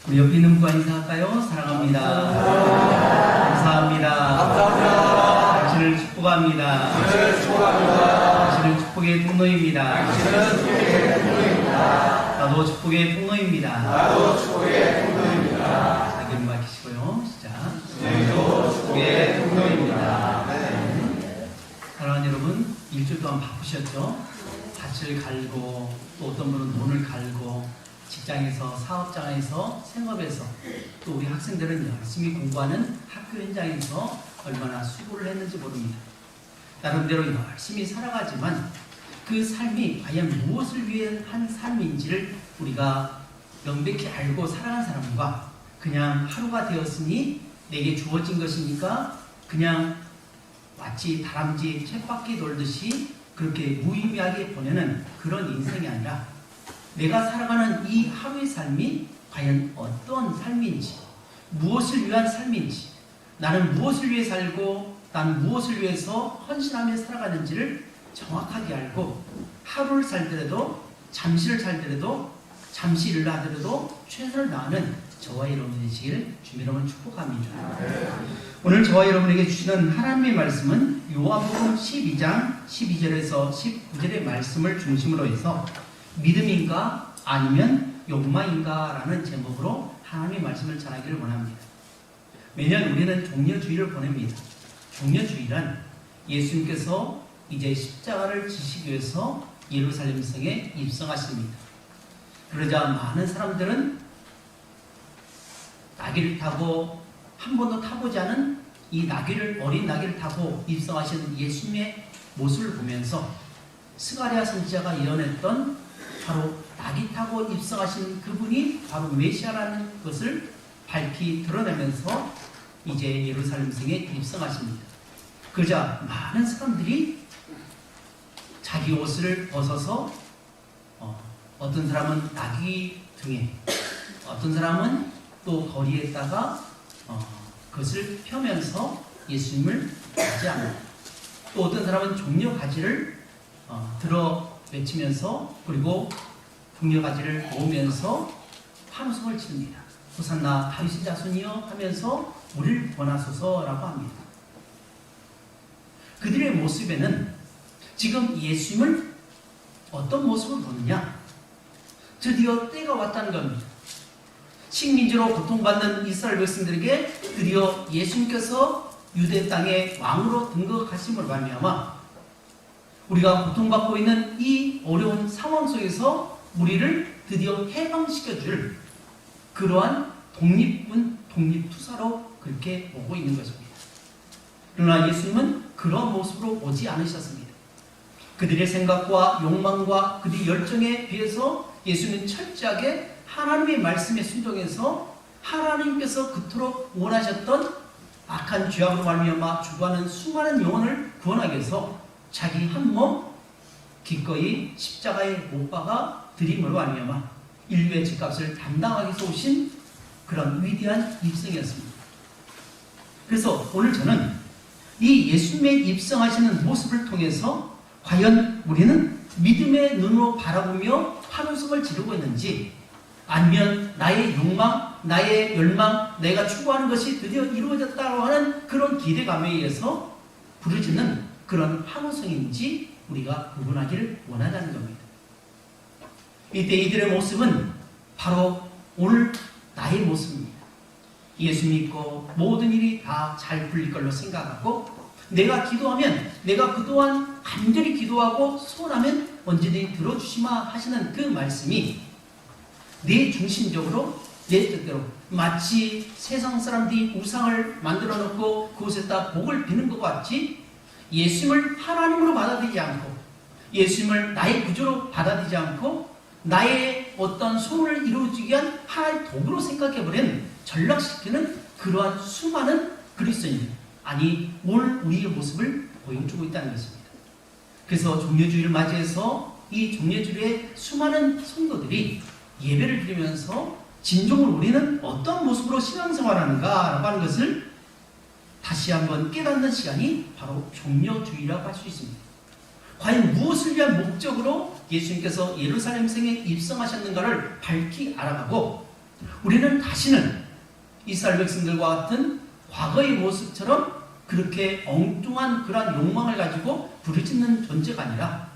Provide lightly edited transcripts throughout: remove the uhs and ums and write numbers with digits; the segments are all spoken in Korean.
우리 옆에 있는 분과 인사할까요? 사랑합니다. 감사합니다. 감사합니다. 당신을 축복합니다. 당신을 축복합니다. 당신은 축복의 통로입니다. 당신은 축복의 통로입니다. 나도 축복의 통로입니다. 나도 축복의 통로입니다. 자기를 맡기시고요. 시작. 저희도 축복의 통로입니다. 사랑하는 여러분, 일주일 동안 바쁘셨죠? 밭을 갈고 또 어떤 분은 돈을 갈고 직장에서, 사업장에서, 생업에서 또 우리 학생들은 열심히 공부하는 학교 현장에서 얼마나 수고를 했는지 모릅니다. 나름대로 열심히 살아가지만 그 삶이 과연 무엇을 위해 한 삶인지를 우리가 명백히 알고 살아간 사람과 그냥 하루가 되었으니 내게 주어진 것이니까 그냥 마치 다람쥐 쳇바퀴 돌듯이 그렇게 무의미하게 보내는 그런 인생이 아니라 내가 살아가는 이 하루의 삶이 과연 어떤 삶인지, 무엇을 위한 삶인지, 나는 무엇을 위해 살고 나는 무엇을 위해서 헌신하며 살아가는지를 정확하게 알고 하루를 살더라도 잠시를 살더라도 잠시 일을 하더라도 최선을 다하는 저와 여러분 되시길 주님 여러분 축복합니다. 오늘 저와 여러분에게 주시는 하나님의 말씀은 요한복음 12장 12절에서 19절의 말씀을 중심으로 해서 믿음인가 아니면 욕망인가 라는 제목으로 하나님의 말씀을 전하기를 원합니다. 매년 우리는 종려주일을 보냅니다. 종려주일은 예수님께서 이제 십자가를 지시기 위해서 예루살렘 성에 입성하십니다. 그러자 많은 사람들은 나귀를 타고 한 번도 타보지 않은 이 나귀를, 어린 나귀를 타고 입성하신 예수님의 모습을 보면서 스가랴 선지자가 예언했던 바로 나귀 타고 입성하신 그분이 바로 메시아라는 것을 밝히 드러내면서 이제 예루살렘 성에 입성하십니다. 그러자 많은 사람들이 자기 옷을 벗어서 어떤 사람은 나귀 등에, 어떤 사람은 또 거리에다가 그것을 펴면서 예수님을 맞이합니다. 또 어떤 사람은 종려 가지를 들어 외치면서 그리고 종려 가지를 모으면서 함성을 칩니다. 호산나 다윗의 자손이여 하면서 우리를 구원하소서라고 합니다. 그들의 모습에는 지금 예수님을 어떤 모습으로 보느냐? 드디어 때가 왔다는 겁니다. 식민지로 고통받는 이스라엘 백성들에게 드디어 예수님께서 유대 땅의 왕으로 등극하심을 말미암아 우리가 고통받고 있는 이 어려운 상황 속에서 우리를 드디어 해방시켜줄 그러한 독립군, 독립투사로 그렇게 오고 있는 것입니다. 그러나 예수님은 그런 모습으로 오지 않으셨습니다. 그들의 생각과 욕망과 그들의 열정에 비해서 예수님은 철저하게 하나님의 말씀에 순종해서 하나님께서 그토록 원하셨던 악한 죄악으로 말미암아 죽어가는 수많은 영혼을 구원하기 위해서 자기 한 몸 기꺼이 십자가에 못 박아 드림으로 말미암아 인류의 죄값을 담당하기 위해서 오신 그런 위대한 입성이었습니다. 그래서 오늘 저는 이 예수님의 입성하시는 모습을 통해서 과연 우리는 믿음의 눈으로 바라보며 환호성을 지르고 있는지 아니면 나의 욕망, 나의 열망, 내가 추구하는 것이 드디어 이루어졌다고 하는 그런 기대감에 의해서 부르짖는 그런 환호성인지 우리가 구분하기를 원하자는 겁니다. 이때 이들의 모습은 바로 오늘 나의 모습입니다. 예수 믿고 모든 일이 다 잘 풀릴 걸로 생각하고 내가 기도하면 내가 그동안 간절히 기도하고 소원하면 언제든지 들어주시마 하시는 그 말씀이 내 중심적으로 내 뜻대로 마치 세상 사람들이 우상을 만들어 놓고 그곳에다 복을 비는 것 같이 예수님을 하나님으로 받아들이지 않고 예수님을 나의 구주로 받아들이지 않고 나의 어떤 소원을 이루어주기 위한 하나의 도구로 생각해버린 전락시키는 그러한 수많은 그리스도인들 아니 오늘 우리의 모습을 보여주고 있다는 것입니다. 그래서 종려주의를 맞이해서 이 종려주의의 수많은 성도들이 예배를 드리면서 진정을 우리는 어떤 모습으로 신앙생활하는가 라고 하는 것을 다시 한번 깨닫는 시간이 바로 종려주의라고 할 수 있습니다. 과연 무엇을 위한 목적으로 예수님께서 예루살렘 성에 입성하셨는가를 밝히 알아가고 우리는 다시는 이스라엘 백성들과 같은 과거의 모습처럼 그렇게 엉뚱한 그러한 욕망을 가지고 부르짖는 존재가 아니라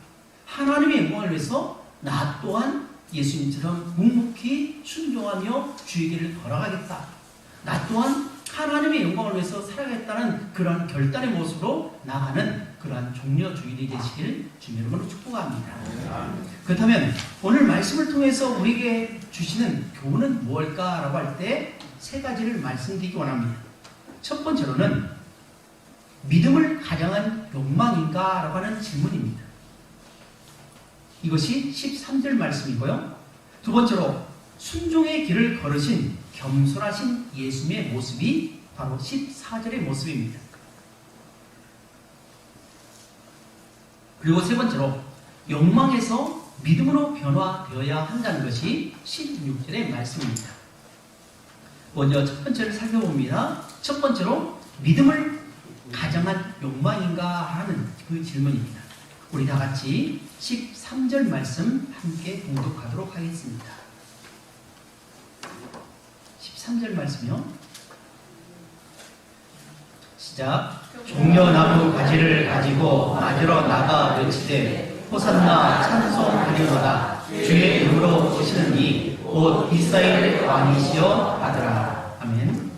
하나님의 영광을 위해서 나 또한 예수님처럼 묵묵히 순종하며 주의 길을 걸어가겠다. 나 또한 하나님의 영광을 위해서 살아가겠다는 그런 결단의 모습으로 나가는 그러한 종려 주일이 되시길 주님 이름으로 축복합니다. 그렇다면 오늘 말씀을 통해서 우리에게 주시는 교훈은 무엇일까라고 할 때 세 가지를 말씀드리기 원합니다. 첫 번째로는 믿음을 가장한 욕망인가? 라고 하는 질문입니다. 이것이 13절 말씀이고요. 두 번째로 순종의 길을 걸으신 겸손하신 예수님의 모습이 바로 14절의 모습입니다. 그리고 세 번째로 욕망에서 믿음으로 변화되어야 한다는 것이 16절의 말씀입니다. 먼저 첫 번째를 살펴봅니다. 첫 번째로 믿음을 가장한 욕망인가 하는 그 질문입니다. 우리 다 같이 13절 말씀 함께 공독하도록 하겠습니다. 13절 말씀이요. 시작. 종려나무 가지를 가지고 맞으러 나가 외치되 호산나 찬송하리로다. 주의 이름으로 오시는 이 곧 이스라엘 왕이시여 하더라. 아멘.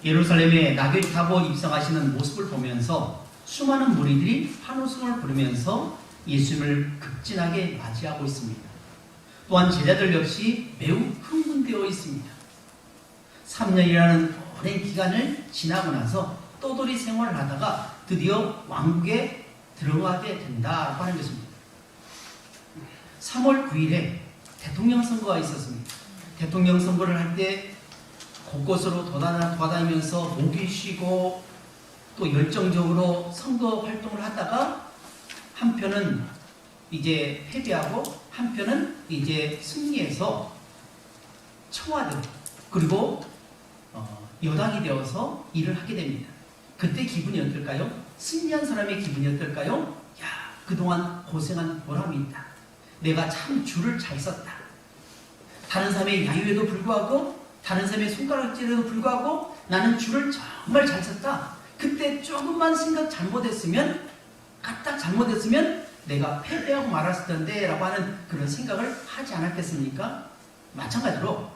예루살렘에 나귀를 타고 입성하시는 모습을 보면서 수많은 무리들이 환호성을 부르면서 예수님을 극진하게 맞이하고 있습니다. 또한 제자들 역시 매우 흥분되어 있습니다. 3년이라는 오랜 기간을 지나고 나서 떠돌이 생활을 하다가 드디어 왕국에 들어가게 된다고 하는 것입니다. 3월 9일에 대통령 선거가 있었습니다. 대통령 선거를 할 때 곳곳으로 돌아다니면서 목이 쉬고 또 열정적으로 선거 활동을 하다가 한편은 이제 패배하고 한편은 이제 승리해서 청와대 그리고 여당이 되어서 일을 하게 됩니다. 그때 기분이 어떨까요? 승리한 사람의 기분이 어떨까요? 야, 그동안 고생한 보람이 있다. 내가 참 줄을 잘 썼다. 다른 사람의 야유에도 불구하고 다른 사람의 손가락질에도 불구하고 나는 줄을 정말 잘 썼다. 그때 조금만 생각 잘못했으면 까딱 잘못했으면 내가 패배하고 말았을 텐데 라고 하는 그런 생각을 하지 않았겠습니까? 마찬가지로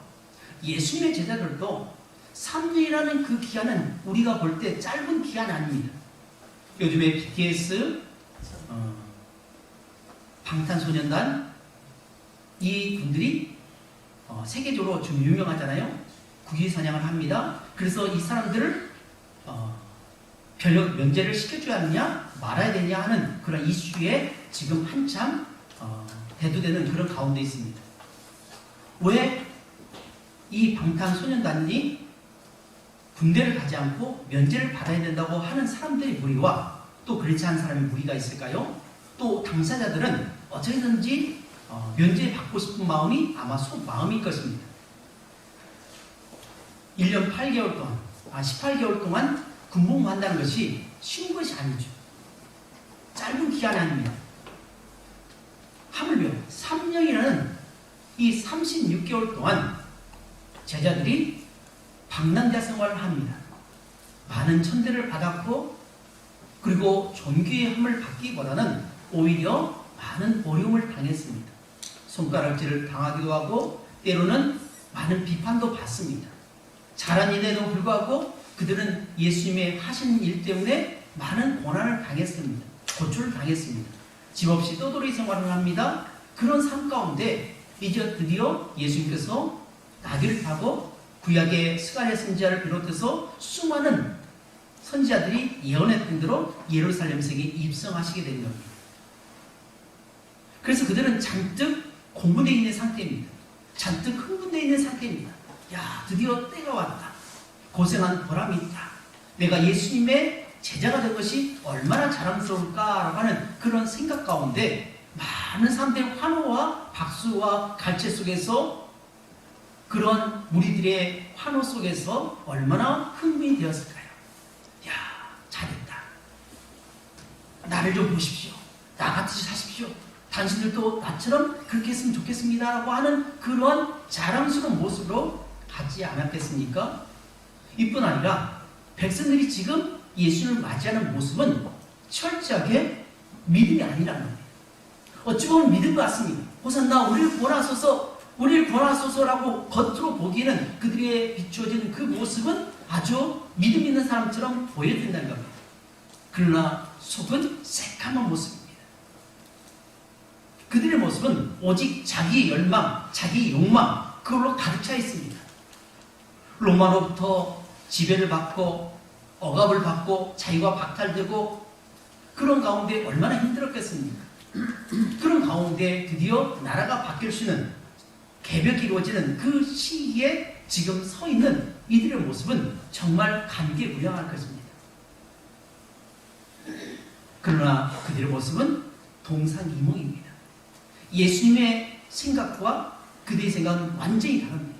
예수님의 제자들도 3년이라는 그 기간은 우리가 볼 때 짧은 기간 아닙니다. 요즘에 BTS, 방탄소년단 이 분들이 세계적으로 좀 유명하잖아요. 국위선양을 합니다. 그래서 이 사람들을 변력 면제를 시켜줘야 하느냐 말아야 되냐 하는 그런 이슈에 지금 한참 대두되는 그런 가운데 있습니다. 왜 이 방탄소년단이 군대를 가지 않고 면제를 받아야 된다고 하는 사람들의 무리와 또 그렇지 않은 사람의 무리가 있을까요? 또 당사자들은 어쩌든지 면제받고 싶은 마음이 아마 속마음일 것입니다. 1년 8개월 동안, 18개월 동안 군복무한다는 것이 쉬운 것이 아니죠. 짧은 기간이 아닙니다. 하물며 3년이라는 이 36개월 동안 제자들이 방랑자 생활을 합니다. 많은 천대를 받았고 그리고 존귀의 함을 받기보다는 오히려 많은 어려움을 당했습니다. 손가락질을 당하기도 하고 때로는 많은 비판도 받습니다. 잘한 일에도 불구하고 그들은 예수님의 하신 일 때문에 많은 고난을 당했습니다. 고초를 당했습니다. 집 없이 떠돌이 생활을 합니다. 그런 삶 가운데 이제 드디어 예수님께서 나귀를 타고 구약의 스가랴 선지자를 비롯해서 수많은 선지자들이 예언했던 대로 예루살렘 세계에 입성하시게 된 겁니다. 그래서 그들은 잔뜩 공분되어 있는 상태입니다. 잔뜩 흥분되어 있는 상태입니다. 야, 드디어 때가 왔다. 고생한 보람이 있다. 내가 예수님의 제자가 된 것이 얼마나 자랑스러울까라고 하는 그런 생각 가운데 많은 사람들의 환호와 박수와 갈채 속에서 그런 무리들의 환호 속에서 얼마나 흥분이 되었을까요? 야, 잘했다. 나를 좀 보십시오. 나 같이 사십시오. 당신들도 나처럼 그렇게 했으면 좋겠습니다. 라고 하는 그런 자랑스러운 모습으로 하지 않았겠습니까? 이뿐 아니라 백성들이 지금 예수님을 맞이하는 모습은 철저하게 믿음이 아니라는 거예요. 어찌 보면 믿음 같습니다. 호산나 우리를 구원하소서라고 겉으로 보기에는 그들에게 비추어지는 그 모습은 아주 믿음 있는 사람처럼 보여진다는 겁니다. 그러나 속은 새까만 모습입니다. 그들의 모습은 오직 자기 열망, 자기 욕망, 그걸로 가득 차 있습니다. 로마로부터 지배를 받고 억압을 받고 자유가 박탈되고 그런 가운데 얼마나 힘들었겠습니까? 그런 가운데 드디어 나라가 바뀔 수 있는 개벽이 이루어지는 그 시기에 지금 서 있는 이들의 모습은 정말 감개무량할 것입니다. 그러나 그들의 모습은 동상이몽입니다. 예수님의 생각과 그들의 생각은 완전히 다릅니다.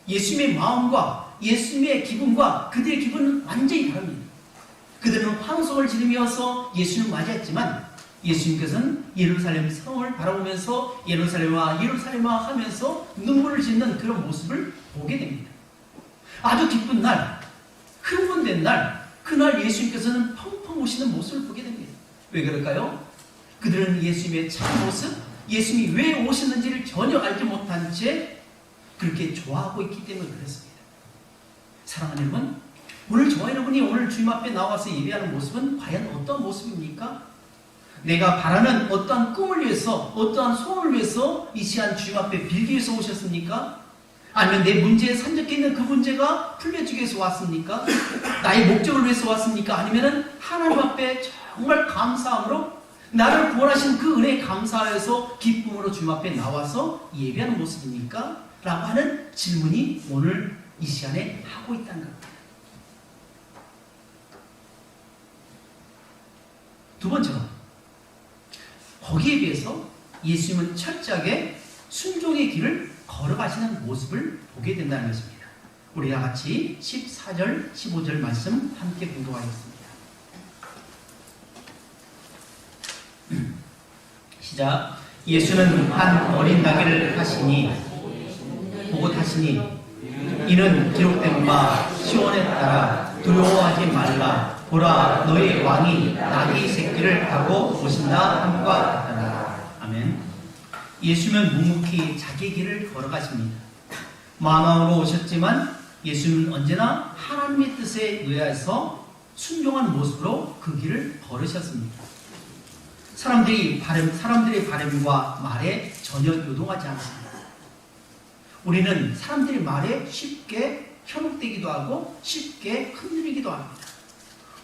예수님의 마음과 예수님의 기분과 그들의 기분은 완전히 다릅니다. 그들은 환송을 지르면서 예수님을 맞이했지만 예수님께서는 예루살렘 성을 바라보면서 예루살렘아 예루살렘아 하면서 눈물을 짓는 그런 모습을 보게 됩니다. 아주 기쁜 날, 흥분된 날, 그날 예수님께서는 펑펑 우시는 모습을 보게 됩니다. 왜 그럴까요? 그들은 예수님의 참 모습, 예수님이 왜 오셨는지를 전혀 알지 못한 채 그렇게 좋아하고 있기 때문에 그렇습니다. 사랑하는 여러분, 오늘 저와 여러분이 오늘 주님 앞에 나와서 예배하는 모습은 과연 어떤 모습입니까? 내가 바라는 어떠한 꿈을 위해서, 어떠한 소원을 위해서 이 시간 주님 앞에 빌기 위해서 오셨습니까? 아니면 내 문제에 산적해 있는 그 문제가 풀려지기 위해서 왔습니까? 나의 목적을 위해서 왔습니까? 아니면 하나님 앞에 정말 감사함으로 나를 구원하신 그 은혜에 감사해서 기쁨으로 주님 앞에 나와서 예배하는 모습입니까? 라고 하는 질문이 오늘 이 시간에 하고 있다는 겁니다. 두 번째로 거기에 비해서 예수님은 철저하게 순종의 길을 걸어가시는 모습을 보게 된다는 것입니다. 우리가 같이 14절, 15절 말씀 함께 공독하겠습니다. 시작. 예수는 한 어린 나귀를 하시니 보고 타시니 이는 기록된 바 시온에 따라 두려워하지 말라 보라 너의 왕이 나귀 새끼를 타고 오신다 함과 같더라. 아멘. 예수는 묵묵히 자기 길을 걸어가십니다. 마음으로 오셨지만 예수는 언제나 하나님의 뜻에 의해서 순종한 모습으로 그 길을 걸으셨습니다. 사람들의 바램과 말에 전혀 요동하지 않습니다. 우리는 사람들의 말에 쉽게 현혹되기도 하고 쉽게 흔들리기도 합니다.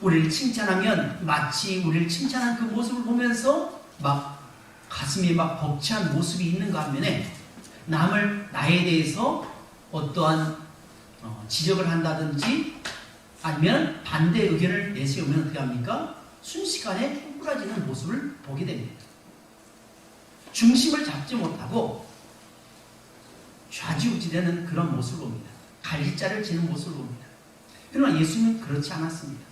우리를 칭찬하면 마치 우리를 칭찬한 그 모습을 보면서 막 가슴이 막 벅찬 모습이 있는가 하면에 나에 대해서 어떠한 지적을 한다든지 아니면 반대 의견을 내세우면 어떻게 합니까? 순식간에 쪼그라지는 모습을 보게 됩니다. 중심을 잡지 못하고 좌지우지되는 그런 모습을 봅니다. 갈리자를 지는 모습을 봅니다. 그러나 예수님은 그렇지 않았습니다.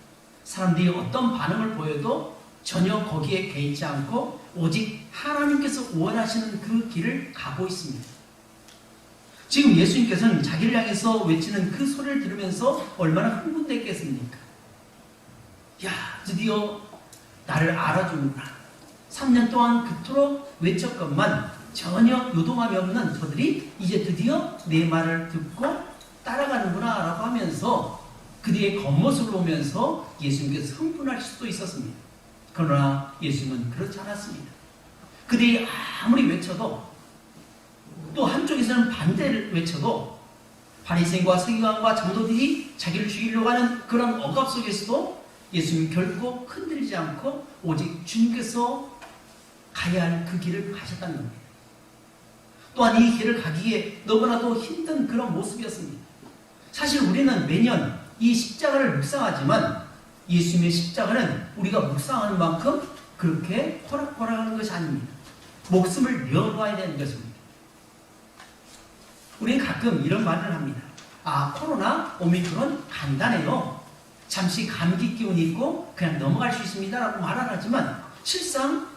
사람들이 어떤 반응을 보여도 전혀 거기에 개의치 않고 오직 하나님께서 원하시는 그 길을 가고 있습니다. 지금 예수님께서는 자기를 향해서 외치는 그 소리를 들으면서 얼마나 흥분됐겠습니까? 야, 드디어 나를 알아주는구나. 3년 동안 그토록 외쳤건만 전혀 요동함이 없는 저들이 이제 드디어 내 말을 듣고 따라가는구나 라고 하면서 그들의 겉모습을 보면서 예수님께서 흥분할 수도 있었습니다. 그러나 예수님은 그렇지 않았습니다. 그들이 아무리 외쳐도 또 한쪽에서는 반대를 외쳐도 바리새인과 서기관과 장로들이 자기를 죽이려고 하는 그런 억압 속에서도 예수님은 결코 흔들리지 않고 오직 주님께서 가야 할 그 길을 가셨다는 겁니다. 또한 이 길을 가기에 너무나도 힘든 그런 모습이었습니다. 사실 우리는 매년 이 십자가를 묵상하지만 예수님의 십자가는 우리가 묵상하는 만큼 그렇게 호락호락하는 것이 아닙니다. 목숨을 내어놓아야 되는 것입니다. 우리는 가끔 이런 말을 합니다. 아, 코로나, 오미크론 간단해요. 잠시 감기 기운이 있고 그냥 넘어갈 수 있습니다 라고 말을 하지만 실상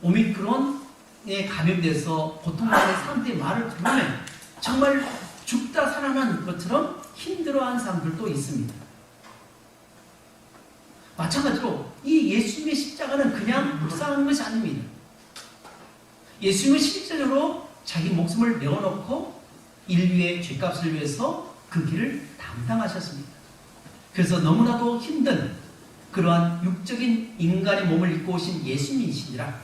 오미크론에 감염돼서 고통받는 사람들의 말을 들으면 정말 죽다 살아난 것처럼 힘들어하는 사람들도 있습니다. 마찬가지로 이 예수님의 십자가는 그냥 묵상한 것이 아닙니다. 예수님은 실제로 자기 목숨을 내어놓고 인류의 죄값을 위해서 그 길을 담당하셨습니다. 그래서 너무나도 힘든 그러한 육적인 인간의 몸을 입고 오신 예수님이시니라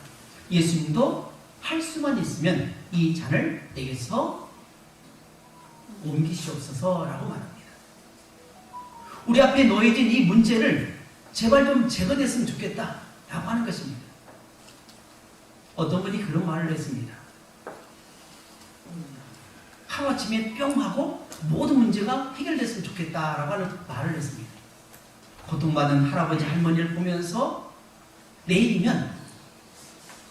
예수님도 할 수만 있으면 이 잔을 내게서 옮기시옵소서라고 말합니다. 우리 앞에 놓여진 이 문제를 제발 좀 제거됐으면 좋겠다 라고 하는 것입니다. 어떤 분이 그런 말을 했습니다. 하루아침에 뿅 하고 모든 문제가 해결됐으면 좋겠다라고 하는 말을 했습니다. 고통받은 할아버지 할머니를 보면서 내일이면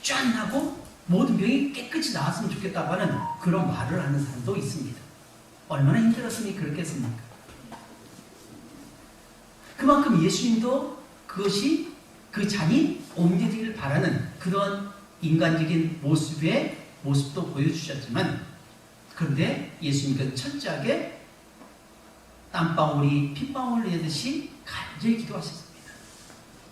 짠 하고 모든 병이 깨끗이 나았으면 좋겠다고 하는 그런 말을 하는 사람도 있습니다. 얼마나 힘들었으니 그렇겠습니까? 그만큼 예수님도 그것이 그 잔이 옮겨지기를 바라는 그런 인간적인 모습도 보여주셨지만 그런데 예수님께서 철저하게 땀방울이 핏방울을 내듯이 간절히 기도하셨습니다.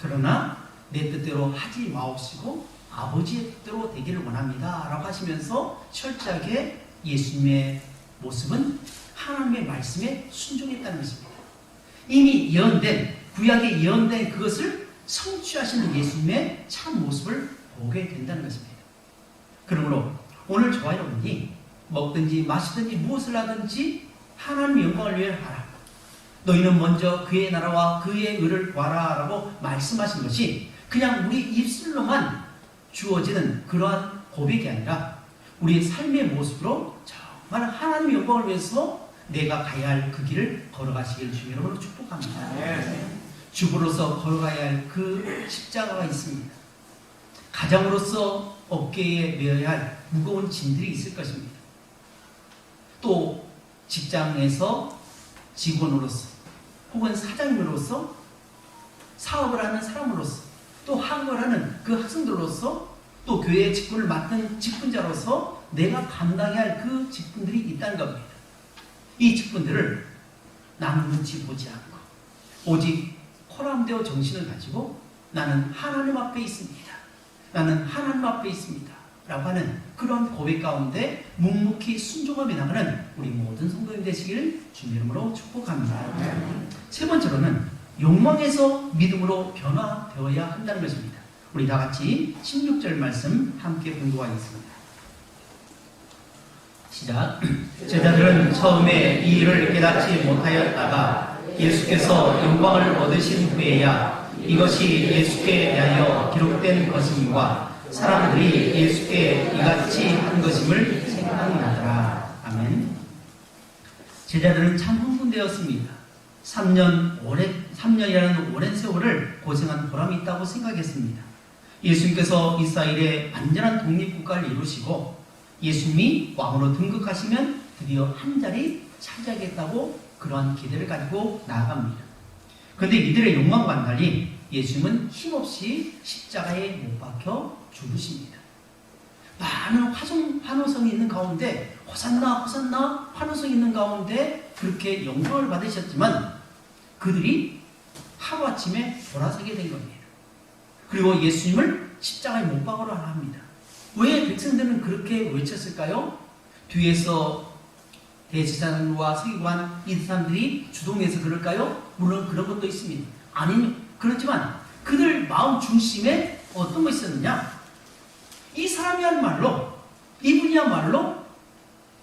그러나 내 뜻대로 하지 마옵시고 아버지의 뜻대로 되기를 원합니다 라고 하시면서 철저하게 예수님의 모습은 하나님의 말씀에 순종했다는 것입니다. 이미 예언된 구약에 예언된 그것을 성취하시는 예수님의 참 모습을 보게 된다는 것입니다. 그러므로 오늘 저와 여러분이 먹든지 마시든지 무엇을 하든지 하나님의 영광을 위해 하라. 너희는 먼저 그의 나라와 그의 의를 구하라 라고 말씀하신 것이 그냥 우리 입술로만 주어지는 그러한 고백이 아니라 우리의 삶의 모습으로 정말 하나님의 영광을 위해서 내가 가야 할 그 길을 걸어가시길 주님 여러분으로 축복합니다. 주부로서 걸어가야 할 그 십자가가 있습니다. 가장으로서 어깨에 메어야 할 무거운 짐들이 있을 것입니다. 또 직장에서 직원으로서 혹은 사장님으로서 사업을 하는 사람으로서 또 학업을 하는 그 학생들로서 또 교회의 직분을 맡은 직분자로서 내가 감당해야 할 그 직분들이 있다는 겁니다. 이 직분들을 나는 눈치 보지 않고 오직 코람되어 정신을 가지고 나는 하나님 앞에 있습니다. 나는 하나님 앞에 있습니다. 라고 하는 그런 고백 가운데 묵묵히 순종하며 나가는 우리 모든 성도님 되시길 주님 이름으로 축복합니다. 세 번째로는 욕망에서 믿음으로 변화되어야 한다는 것입니다. 우리 다 같이 16절 말씀 함께 공부하겠습니다. 시작. 제자들은 처음에 이 일을 깨닫지 못하였다가 예수께서 영광을 얻으신 후에야 이것이 예수께 대하여 기록된 것임과 사람들이 예수께 이같이 한 것임을 생각나더라. 아멘. 제자들은 참 흥분되었습니다. 3년이라는 오랜 세월을 고생한 보람이 있다고 생각했습니다. 예수님께서 이스라엘의 완전한 독립국가를 이루시고 예수님이 왕으로 등극하시면 드디어 한 자리 차지하겠다고 그러한 기대를 가지고 나아갑니다. 그런데 이들의 욕망과는 달리 예수님은 힘없이 십자가에 못 박혀 죽으십니다. 많은 환호성이 있는 가운데 호산나 호산나 환호성이 있는 가운데 그렇게 영광을 받으셨지만 그들이 하루아침에 돌아서게 된 겁니다. 그리고 예수님을 십자가에 못 박으러 합니다. 왜 백성들은 그렇게 외쳤을까요? 뒤에서 대제사장과 서기관 이 사람들이 주동해서 그럴까요? 물론 그런 것도 있습니다. 그렇지만 그들 마음 중심에 어떤 것이 있었느냐? 이 사람이야말로 이분이야말로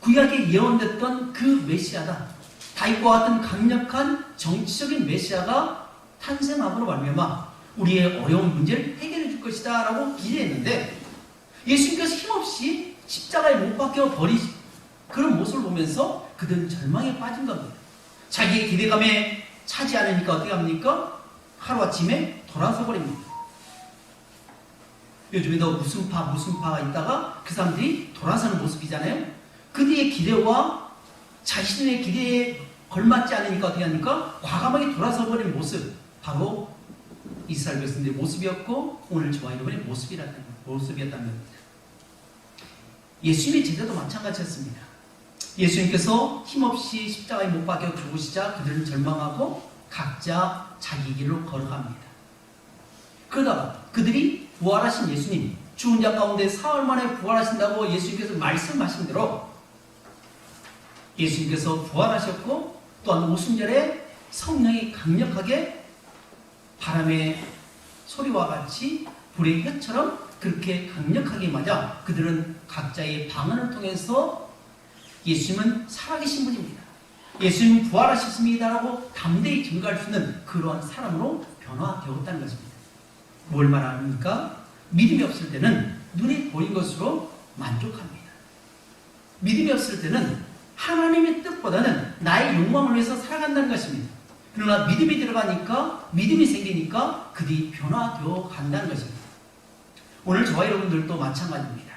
구약에 예언됐던 그 메시아다. 다윗과 같은 강력한 정치적인 메시아가 탄생함으로 말미암아 우리의 어려운 문제를 해결해 줄 것이다 라고 기대했는데 예수님께서 힘없이 십자가에 못 박혀 버리신 그런 모습을 보면서 그들은 절망에 빠진 겁니다. 자기의 기대감에 차지 않으니까 어떻게 합니까? 하루아침에 돌아서 버립니다. 요즘에도 무슨 파가 있다가 그 사람들이 돌아서는 모습이잖아요. 그들의 기대와 자신의 기대에 걸맞지 않으니까 어떻게 합니까? 과감하게 돌아서 버린 모습, 바로 이스라엘 백성들의 모습이었고 오늘 저와 여러분의 모습이었다는 겁니다. 예수님의 제자도 마찬가지였습니다. 예수님께서 힘없이 십자가에 못 박혀 죽으시자 그들은 절망하고 각자 자기 길로 걸어갑니다. 그러다가 그들이 부활하신 예수님, 죽은 자 가운데 사흘 만에 부활하신다고 예수님께서 말씀하신 대로 예수님께서 부활하셨고, 또한 오순절에 성령이 강력하게 바람의 소리와 같이 불의 혀처럼 그렇게 강력하게 맞아 그들은 각자의 방언을 통해서 예수님은 살아계신 분입니다, 예수님 부활하셨습니다라고 담대히 증거할 수 있는 그러한 사람으로 변화되었다는 것입니다. 뭘 말합니까? 믿음이 없을 때는 눈에 보인 것으로 만족합니다. 믿음이 없을 때는 하나님의 뜻보다는 나의 욕망을 위해서 살아간다는 것입니다. 그러나 믿음이 들어가니까, 믿음이 생기니까 그들이 변화되어 간다는 것입니다. 오늘 저와 여러분들도 마찬가지입니다.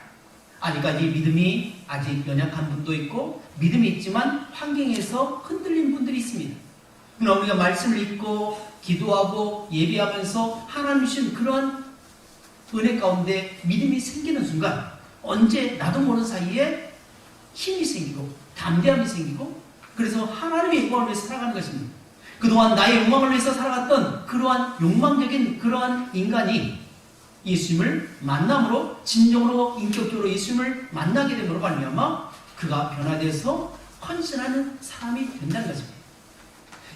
아직까지 믿음이 아직 연약한 분도 있고, 믿음이 있지만 환경에서 흔들린 분들이 있습니다. 그러나 우리가 말씀을 읽고 기도하고 예배하면서 하나님 주신 그런 은혜 가운데 믿음이 생기는 순간 언제 나도 모르는 사이에 힘이 생기고 담대함이 생기고, 그래서 하나님의 영광을 위해서 살아가는 것입니다. 그동안 나의 욕망을 위해서 살아갔던 그러한 욕망적인 그러한 인간이 예수님을 만남으로, 진정으로 인격적으로 예수님을 만나게 됨으로 말미암아 그가 변화되어서 헌신하는 사람이 된다는 것입니다.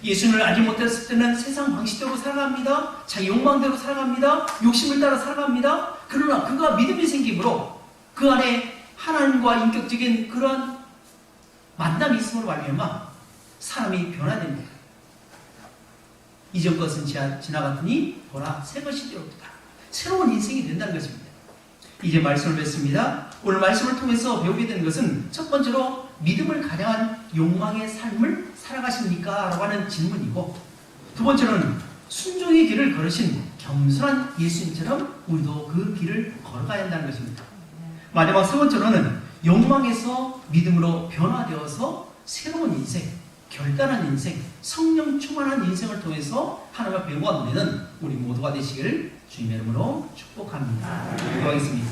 예수님을 알지 못했을 때는 세상 방식대로 살아갑니다. 자기 욕망대로 살아갑니다. 욕심을 따라 살아갑니다. 그러나 그가 믿음이 생김으로 그 안에 하나님과 인격적인 그런 만남이 있음으로 말미암아 사람이 변화됩니다. 이전 것은 지나갔더니 보라 새 것이 되었다. 새로운 인생이 된다는 것입니다. 이제 말씀을 뵙습니다. 오늘 말씀을 통해서 배우게 되는 것은 첫 번째로 믿음을 가량한 욕망의 삶을 살아가십니까? 라고 하는 질문이고, 두 번째로는 순종의 길을 걸으신 겸손한 예수님처럼 우리도 그 길을 걸어가야 한다는 것입니다. 마지막 세 번째로는 욕망에서 믿음으로 변화되어서 새로운 인생, 결단한 인생, 성령 충만한 인생을 통해서 하나님의 배우가 누리는 우리 모두가 되시기를 주님의 이름으로 축복합니다. 기도하겠습니다.